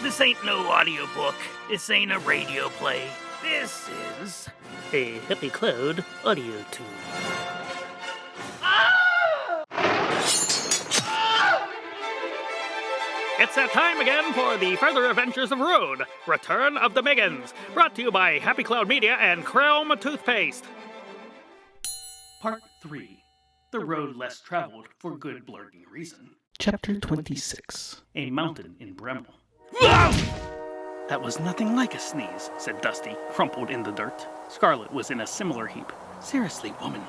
This ain't no audiobook. This ain't a radio play. This is a Happy Cloud AudioToon. It's that time again for the Further Adventures of Rune, Return of the Miggins, brought to you by Happy Cloud Media and Chrome Toothpaste. Part 3. The Road Less Traveled for Good Blurting Reason. Chapter 26. A Mountain in Bremmel. That was nothing like a sneeze, said Dusty, crumpled in the dirt. Scarlet was in a similar heap. Seriously, woman.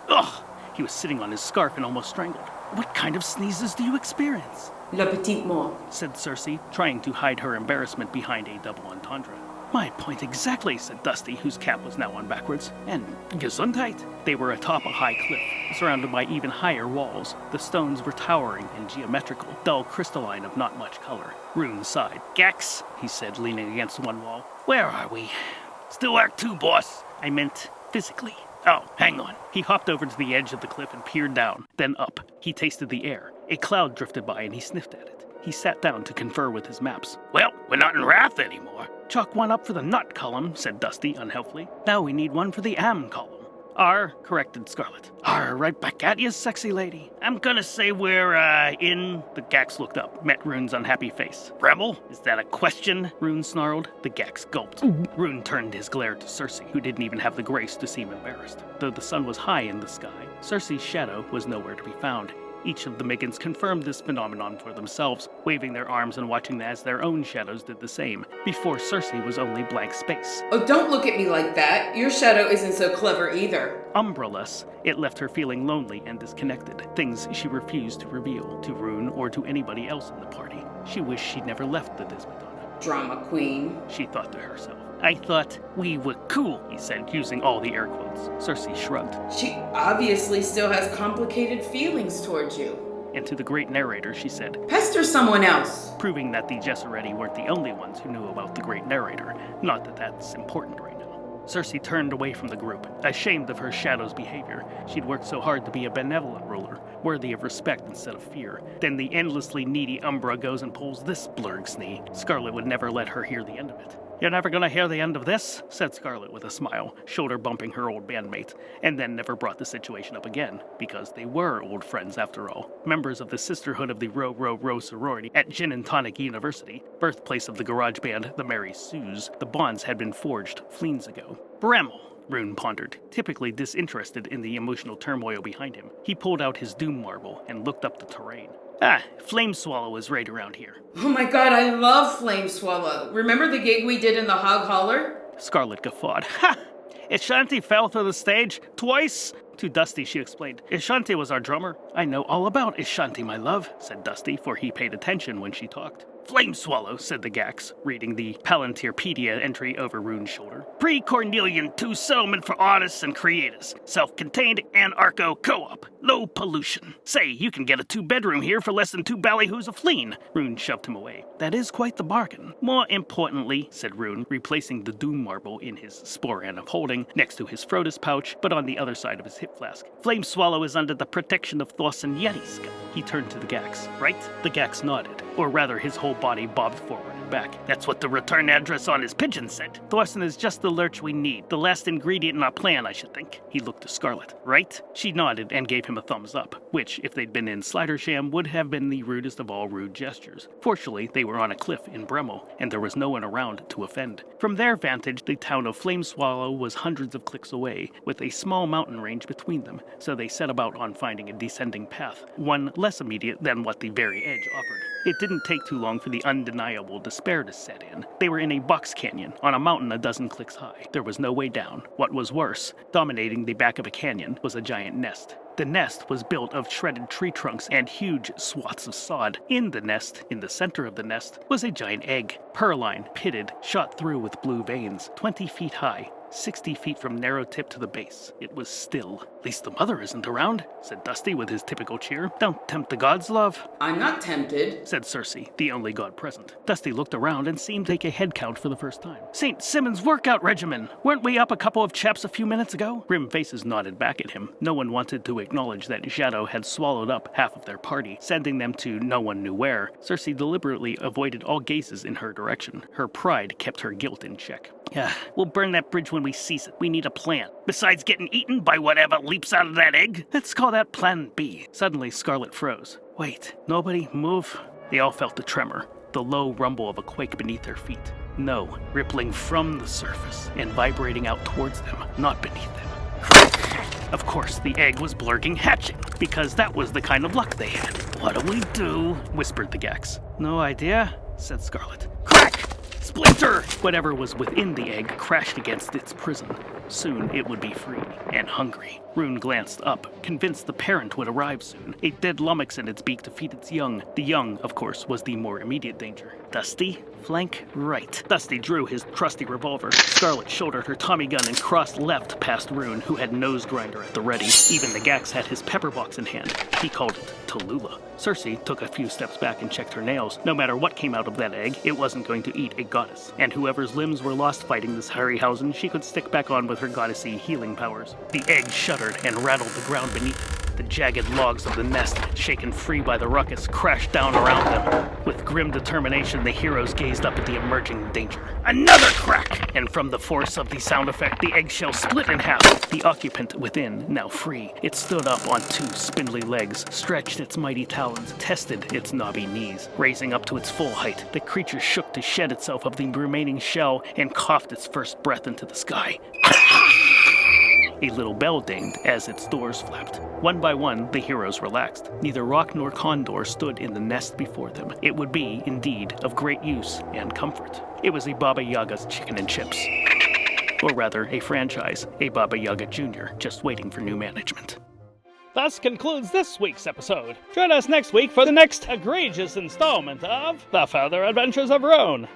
Ugh! He was sitting on his scarf and almost strangled. What kind of sneezes do you experience? Le petit mot, said Circe, trying to hide her embarrassment behind a double entendre. My point exactly, said Dusty, whose cap was now on backwards. And Gesundheit. They were atop a high cliff, surrounded by even higher walls. The stones were towering and geometrical, dull crystalline of not much color. Rune sighed. Gex, he said, leaning against one wall. Where are we? Still Act 2, boss. I meant physically. Oh, hang on. He hopped over to the edge of the cliff and peered down, then up. He tasted the air. A cloud drifted by and he sniffed at it. He sat down to confer with his maps. Well, we're not in Wrath anymore. Chalk one up for the nut column, said Dusty unhelpfully. Now we need one for the am column. R, corrected Scarlet. R, right back at you, sexy lady. I'm gonna say we're, in... The Gax looked up, met Rune's unhappy face. Bremmel? Is that a question? Rune snarled. The Gax gulped. Rune turned his glare to Circe, who didn't even have the grace to seem embarrassed. Though the sun was high in the sky, Circe's shadow was nowhere to be found. Each of the Miggins confirmed this phenomenon for themselves, waving their arms and watching as their own shadows did the same. Before Circe was only blank space. Oh, don't look at me like that. Your shadow isn't so clever either. Umbreless, it left her feeling lonely and disconnected, things she refused to reveal to Rune or to anybody else in the party. She wished she'd never left the Dismaedonna. Drama queen, she thought to herself. I thought we were cool, he said, using all the air quotes. Circe shrugged. She obviously still has complicated feelings towards you. And to the great narrator, she said, Pester someone else. Proving that the Gesseretti weren't the only ones who knew about the great narrator. Not that that's important right now. Circe turned away from the group, ashamed of her shadow's behavior. She'd worked so hard to be a benevolent ruler, worthy of respect instead of fear. Then the endlessly needy Umbra goes and pulls this blurgsnee. Scarlet would never let her hear the end of it. You're never gonna hear the end of this, said Scarlet with a smile, shoulder bumping her old bandmate, and then never brought the situation up again, because they were old friends after all. Members of the Sisterhood of the Row sorority at Gin and Tonic University, birthplace of the garage band The Merry Sues, the bonds had been forged fleens ago. Bremmel, Rune pondered, typically disinterested in the emotional turmoil behind him. He pulled out his doom marble and looked up the terrain. Flame Swallow is right around here. Oh my god, I love Flame Swallow. Remember the gig we did in the Hog Holler? Scarlet guffawed. Ha! Ishanti fell through the stage twice? To Dusty, she explained. Ishanti was our drummer. I know all about Ishanti, my love, said Dusty, for he paid attention when she talked. Flame Swallow, said the Gax, reading the Palantirpedia entry over Rune's shoulder. Pre-Cornelian 2 settlement for artists and creators. Self-contained anarcho co-op. Low pollution. Say, you can get a 2-bedroom here for less than 2 ballyhoos a fleen. Rune shoved him away. That is quite the bargain. More importantly, said Rune, replacing the doom marble in his sporran of holding next to his Frodis pouch, but on the other side of his hip flask. Flame Swallow is under the protection of Thorson Yeti's. He turned to the Gax. Right? The Gax nodded, or rather his whole body bobbed forward and back. That's what the return address on his pigeon said. Thorson is just the lurch we need, the last ingredient in our plan, I should think. He looked to Scarlet. Right? She nodded and gave him a thumbs up, which, if they'd been in Slidersham, would have been the rudest of all rude gestures. Fortunately, they were on a cliff in Bremmel, and there was no one around to offend. From their vantage, the town of Flame Swallow was hundreds of kliks away, with a small mountain range between them, so they set about on finding a descending path, one less immediate than what the very edge offered. It didn't take too long for the undeniable despair to set in. They were in a box canyon, on a mountain a dozen kliks high. There was no way down. What was worse, dominating the back of a canyon was a giant nest. The nest was built of shredded tree trunks and huge swaths of sod. In the nest, in the center of the nest, was a giant egg, pearline, pitted, shot through with blue veins, 20 feet high. 60 feet from narrow tip to the base. It was still. At least the mother isn't around, said Dusty with his typical cheer. Don't tempt the gods, love, I'm not tempted, said Circe, the only god present. Dusty looked around and seemed to take a head count for the first time. St. Simon's workout regimen! Weren't we up a couple of chaps a few minutes ago? Grim faces nodded back at him. No one wanted to acknowledge that Xhadow had swallowed up half of their party, sending them to no one knew where. Circe deliberately avoided all gazes in her direction. Her pride kept her guilt in check. Yeah, we'll burn that bridge when we seize it. We need a plan. Besides getting eaten by whatever leaps out of that egg, let's call that Plan B. Suddenly, Scarlet froze. Wait, nobody move? They all felt the tremor, the low rumble of a quake beneath their feet. No, rippling from the surface and vibrating out towards them, not beneath them. Of course, the egg was blurking hatching, because that was the kind of luck they had. What do we do? Whispered the Gax. No idea, said Scarlet. Crack! Splinter! Whatever was within the egg crashed against its prison. Soon it would be free and hungry. Rune glanced up, convinced the parent would arrive soon. A dead lummox in its beak to feed its young. The young, of course, was the more immediate danger. Dusty, flank right. Dusty drew his trusty revolver. Scarlet shouldered her Tommy gun and crossed left past Rune, who had nose grinder at the ready. Even the Gax had his pepper box in hand. He called it Tallulah. Circe took a few steps back and checked her nails. No matter what came out of that egg, it wasn't going to eat a goddess. And whoever's limbs were lost fighting this Harryhausen, she could stick back on with her goddessy healing powers. The egg shuddered and rattled the ground beneath it. The jagged logs of the nest, shaken free by the ruckus, crashed down around them. With grim determination, the heroes gazed up at the emerging danger. Another crack! And from the force of the sound effect, the eggshell split in half. The occupant within, now free, it stood up on two spindly legs, stretched its mighty talons, tested its knobby knees. Raising up to its full height, the creature shook to shed itself of the remaining shell and coughed its first breath into the sky. A little bell dinged as its doors flapped. One by one, the heroes relaxed. Neither rock nor condor stood in the nest before them. It would be, indeed, of great use and comfort. It was a Baba Yaga's chicken and chips. Or rather, a franchise, a Baba Yaga Jr., just waiting for new management. Thus concludes this week's episode. Join us next week for the next egregious installment of The Further Adventures of Rune.